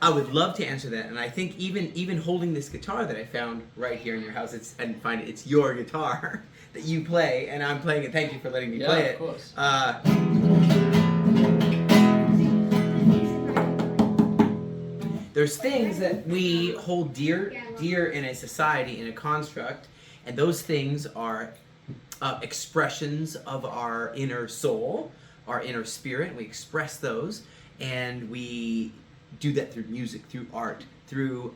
I would love to answer that, and I think even holding this guitar that I found right here in your house, it's your guitar that you play, and I'm playing it. Thank you for letting me play it. Yeah, of course. There's things that we hold dear in a society, in a construct, and those things are expressions of our inner soul, our inner spirit. We express those, and we do that through music, through art, through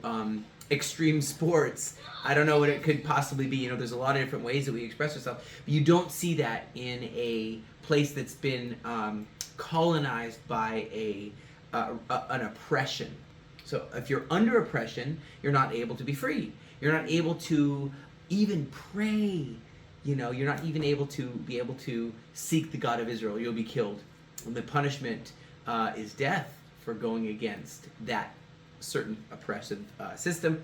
extreme sports. I don't know what it could possibly be. There's a lot of different ways that we express ourselves, but you don't see that in a place that's been colonized by an oppression. So if you're under oppression, you're not able to be free. You're not able to even pray. You're not even able to seek the God of Israel. You'll be killed. And the punishment is death for going against that certain oppressive system.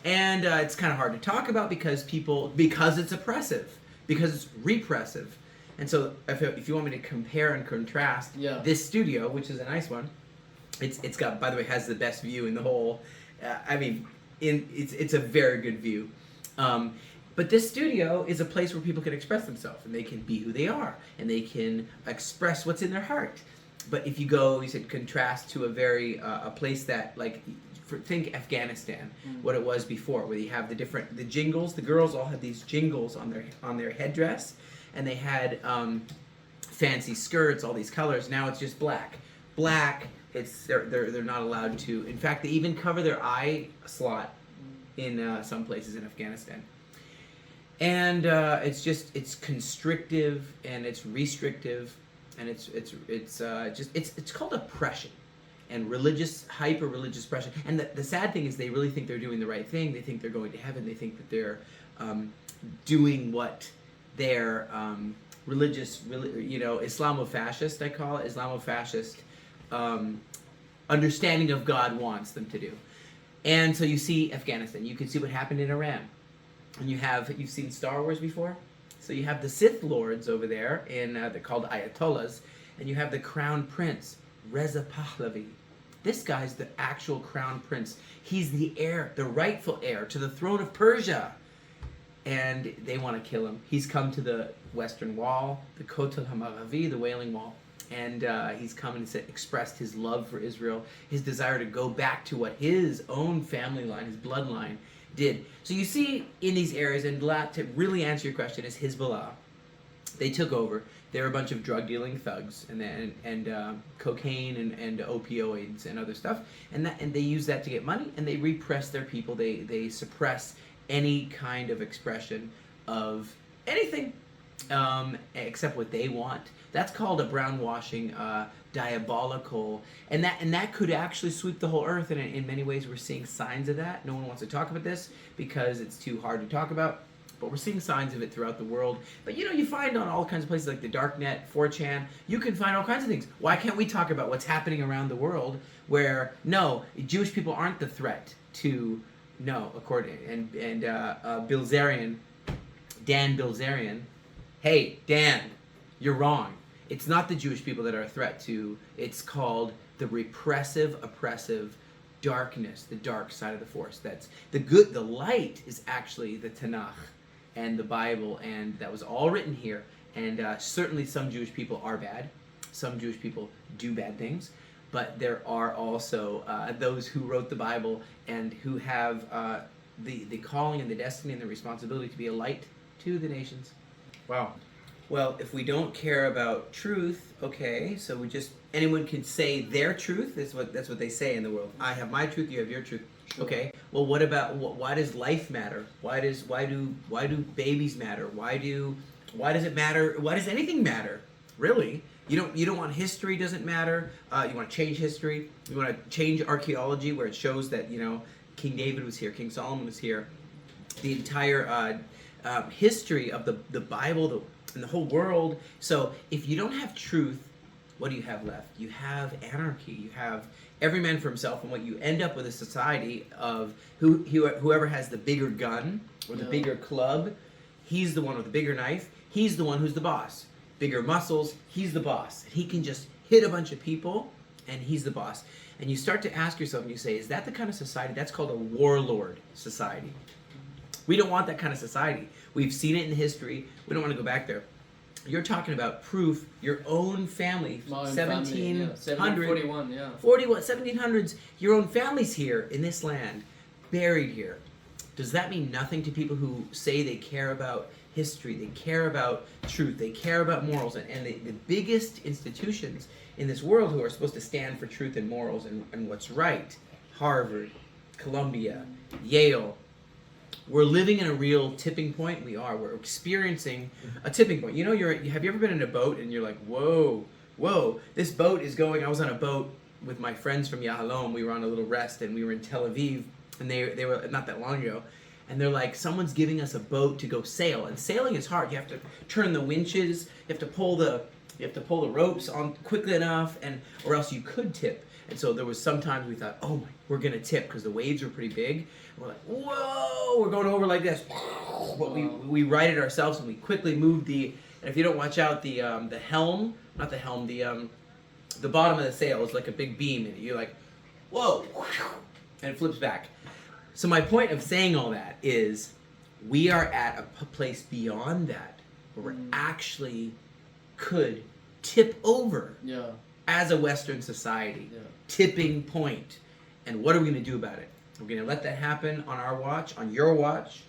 And it's kind of hard to talk about because it's oppressive, because it's repressive. And so if you want me to compare and contrast this studio, which is a nice one, it's got, by the way, has the best view in the whole. It's a very good view. But this studio is a place where people can express themselves, and they can be who they are, and they can express what's in their heart. But if you said contrast to a place that, like, think Afghanistan, what it was before, where you have the jingles. The girls all had these jingles on their headdress, and they had fancy skirts, all these colors. Now it's just black. They're not allowed to. In fact, they even cover their eye slot in some places in Afghanistan. And it's constrictive, and it's restrictive, and it's called oppression, and hyper-religious oppression. And the sad thing is, they really think they're doing the right thing. They think they're going to heaven. They think that they're doing what their Islamofascist, I call it, Islamofascist understanding of God wants them to do. And so you see Afghanistan. You can see what happened in Iran. And you've seen Star Wars before? So you have the Sith Lords over there, they're called Ayatollahs, and you have the Crown Prince, Reza Pahlavi. This guy's the actual Crown Prince. He's the rightful heir to the throne of Persia. And they want to kill him. He's come to the Western Wall, the Kotel HaMaravi, the Wailing Wall, and he's come and expressed his love for Israel, his desire to go back to what his own family line, his bloodline, did. So you see in these areas, and to really answer your question, is Hezbollah. They took over. They were a bunch of drug-dealing thugs, and cocaine and opioids and other stuff, and they use that to get money, and they repress their people. They suppress any kind of expression of anything except what they want. That's called a brownwashing, diabolical, and that could actually sweep the whole earth. And in many ways, we're seeing signs of that. No one wants to talk about this because it's too hard to talk about, but we're seeing signs of it throughout the world. But you find on all kinds of places like the Darknet, 4chan, you can find all kinds of things. Why can't we talk about what's happening around the world where Jewish people aren't the threat to according and Bilzerian, Dan Bilzerian. Hey, Dan, you're wrong. It's not the Jewish people that are a threat to. It's called the repressive, oppressive darkness, the dark side of the force. That's the good. The light is actually the Tanakh and the Bible, and that was all written here. And certainly some Jewish people are bad. Some Jewish people do bad things. But there are also those who wrote the Bible and who have the calling and the destiny and the responsibility to be a light to the nations. Wow. Well, if we don't care about truth, okay, so anyone can say their truth. That's what they say in the world. I have my truth, you have your truth. Sure. Okay. Well, what about why does life matter? Why do babies matter? Why does it matter? Why does anything matter? Really? You don't want history doesn't matter. You want to change history. You want to change archaeology where it shows that King David was here, King Solomon was here. The entire history of the Bible and the whole world. So if you don't have truth, what do you have left? You have anarchy. You have every man for himself, and what you end up with a society of whoever has the bigger gun or the bigger club, he's the one with the bigger knife. He's the one who's the boss. Bigger muscles, he's the boss. He can just hit a bunch of people, and he's the boss. And you start to ask yourself, and you say, is that the kind of society? That's called a warlord society. We don't want that kind of society. We've seen it in history. We don't want to go back there. You're talking about proof, your own family, 1741, 1700s, your own family's here in this land, buried here. Does that mean nothing to people who say they care about history, they care about truth, they care about morals, and the biggest institutions in this world who are supposed to stand for truth and morals and what's right, Harvard, Columbia, Yale, we're living in a real tipping point. We're experiencing a tipping point. You know, have you ever been in a boat and you're like, whoa, this boat is going. I was on a boat with my friends from Yahalom. We were on a little rest and we were in Tel Aviv, and they were not that long ago. And they're like, someone's giving us a boat to go sail. And sailing is hard. You have to turn the winches, you have to pull the ropes on quickly enough, or else you could tip. And so there was sometimes we thought, oh my, we're gonna tip because the waves were pretty big. And we're like, whoa, we're going over like this. But we righted ourselves and we quickly moved and if you don't watch out, the helm, not the helm, the bottom of the sail is like a big beam, and you're like, whoa, and it flips back. So my point of saying all that is, we are at a place beyond that where we actually could tip over as a Western society. Tipping point. And what are we going to do about it? We're going to let that happen on our watch, on your watch,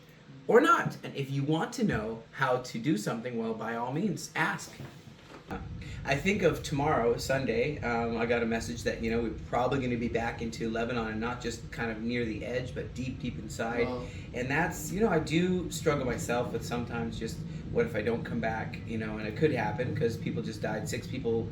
or not. And if you want to know how to do something, well, by all means, ask. I think of tomorrow, Sunday, I got a message that, we're probably going to be back into Lebanon, and not just kind of near the edge, but deep, deep inside. Wow. And that's, I do struggle myself with sometimes just, what if I don't come back, and it could happen because people just died, 6 people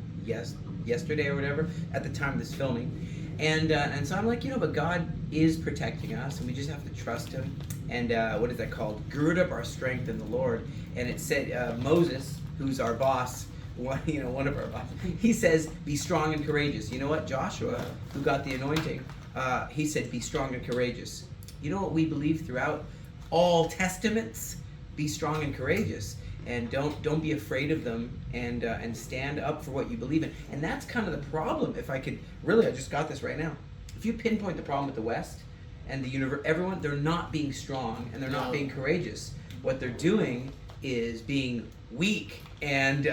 yesterday or whatever, at the time of this filming. And so I'm like, but God is protecting us, and we just have to trust Him. And what is that called? Gird up our strength in the Lord. And it said, Moses, who's our boss, one of our bosses, he says, be strong and courageous. You know what? Joshua, who got the anointing, he said, be strong and courageous. You know what we believe throughout all testaments? Be strong and courageous. And don't be afraid of them, and stand up for what you believe in. And that's kind of the problem. If I could really, I just got this right now. If you pinpoint the problem with the West and the universe, everyone, they're not being strong and they're not being courageous. What they're doing is being weak and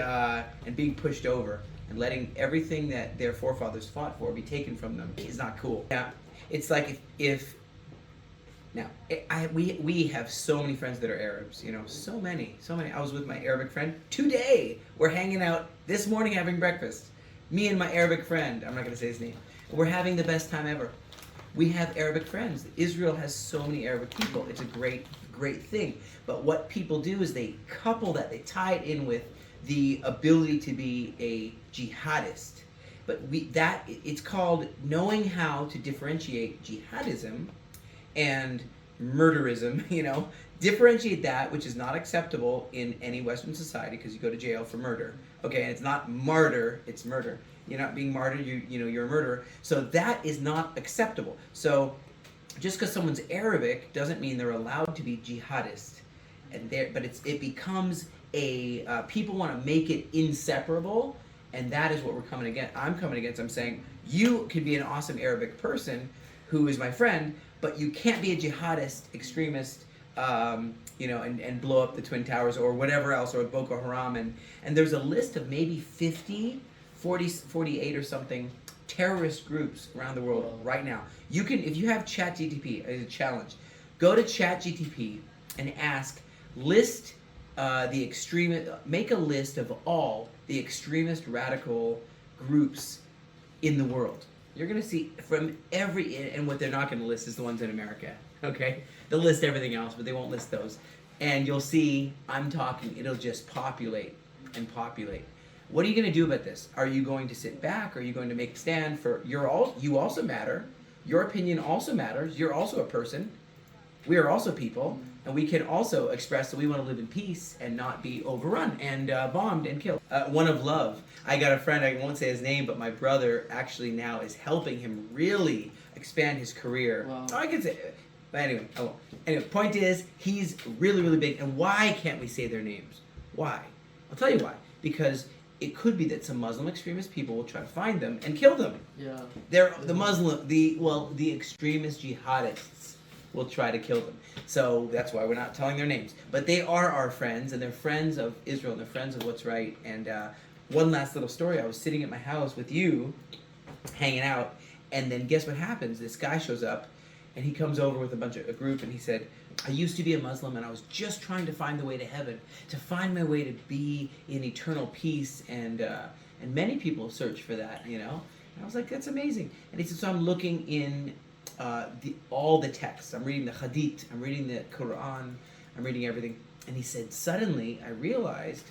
being pushed over, and letting everything that their forefathers fought for be taken from them. Is not cool. Yeah, it's like if now, we have so many friends that are Arabs, so many. I was with my Arabic friend today. We're hanging out this morning having breakfast. Me and my Arabic friend, I'm not going to say his name. We're having the best time ever. We have Arabic friends. Israel has so many Arabic people. It's a great, great thing. But what people do is they couple that, they tie it in with the ability to be a jihadist. But it's called knowing how to differentiate jihadism and murderism, differentiate that, which is not acceptable in any Western society because you go to jail for murder. Okay, and it's not martyr, it's murder. You're not being martyred, you're a murderer. So that is not acceptable. So just because someone's Arabic doesn't mean they're allowed to be jihadist. But it becomes people want to make it inseparable, and that is what we're coming against. I'm coming against. I'm saying you could be an awesome Arabic person who is my friend, but you can't be a jihadist, extremist, and blow up the Twin Towers or whatever else, or Boko Haram. And there's a list of maybe 48 or something terrorist groups around the world right now. You can, if you have ChatGPT as a challenge, go to ChatGPT and ask, make a list of all the extremist radical groups in the world. You're going to see from and what they're not going to list is the ones in America, okay? They'll list everything else, but they won't list those. And you'll see, it'll just populate and populate. What are you going to do about this? Are you going to sit back? Are you going to make a stand for, you also matter. Your opinion also matters. You're also a person. We are also people. And we can also express that we want to live in peace and not be overrun and bombed and killed. One of love. I got a friend, I won't say his name, but my brother actually now is helping him really expand his career. Wow. I can say it. But anyway, I won't. Anyway, point is, he's really, really big. And why can't we say their names? Why? I'll tell you why. Because it could be that some Muslim extremist people will try to find them and kill them. Yeah. They're the extremist jihadists will try to kill them. So that's why we're not telling their names. But they are our friends, and they're friends of Israel, and they're friends of what's right. And one last little story. I was sitting at my house with you, hanging out, and then guess what happens? This guy shows up, and he comes over with a group, and he said, I used to be a Muslim, and I was just trying to find the way to heaven, to find my way to be in eternal peace, and many people search for that, you know? And I was like, that's amazing. And he said, so I'm looking in all the texts. I'm reading the Hadith, I'm reading the Quran, I'm reading everything. And he said, suddenly I realized,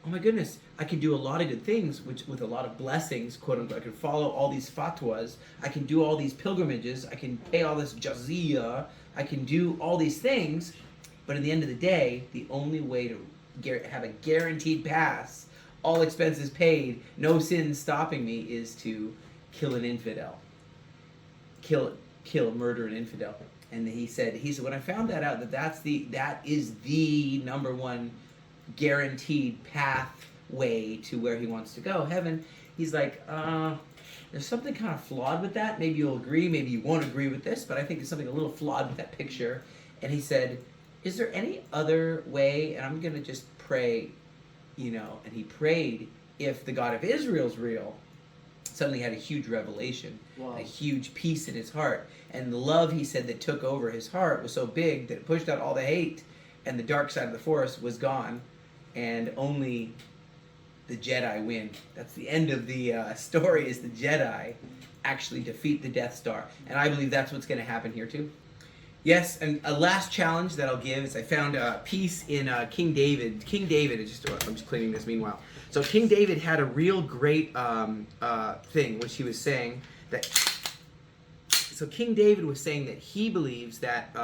oh my goodness, I can do a lot of good things with a lot of blessings, quote unquote. I can follow all these fatwas, I can do all these pilgrimages, I can pay all this jizya, I can do all these things, but at the end of the day, the only way to have a guaranteed pass, all expenses paid, no sins stopping me, is to kill an infidel. Murder an infidel. And he said, when I found that out, that is the number one guaranteed pathway to where he wants to go, heaven. He's like, there's something kind of flawed with that. Maybe you'll agree, maybe you won't agree with this, but I think there's something a little flawed with that picture. And he said, is there any other way? And I'm going to just pray, you know. And he prayed, if the God of Israel's real, suddenly had a huge revelation, a huge peace in his heart. And the love, he said, that took over his heart was so big that it pushed out all the hate, and the dark side of the force was gone, and only the Jedi win. That's the end of the story, is the Jedi actually defeat the Death Star. And I believe that's what's going to happen here too. Yes, and a last challenge that I'll give is I found a piece in King David. King David is I'm just cleaning this meanwhile. So King David had a real great thing, which he was saying that. So King David was saying that he believes that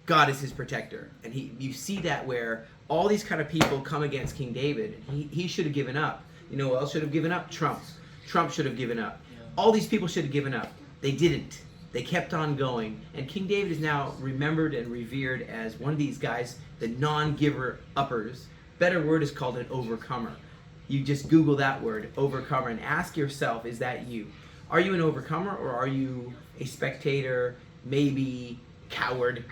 God is his protector, and you see that where all these kind of people come against King David. He should have given up. You know who else should have given up? Trump. Trump should have given up. Yeah. All these people should have given up. They didn't. They kept on going. And King David is now remembered and revered as one of these guys, the non-giver uppers. Better word is called an overcomer. You just Google that word, overcomer, and ask yourself, is that you? Are you an overcomer, or are you a spectator, maybe coward?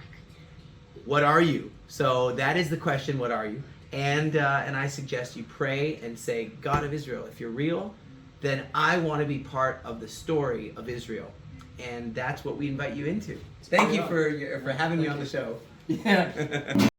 What are you? So that is the question, what are you? And I suggest you pray and say, God of Israel, if you're real, then I want to be part of the story of Israel. And that's what we invite you into. Thank you for having me on the show. Yeah.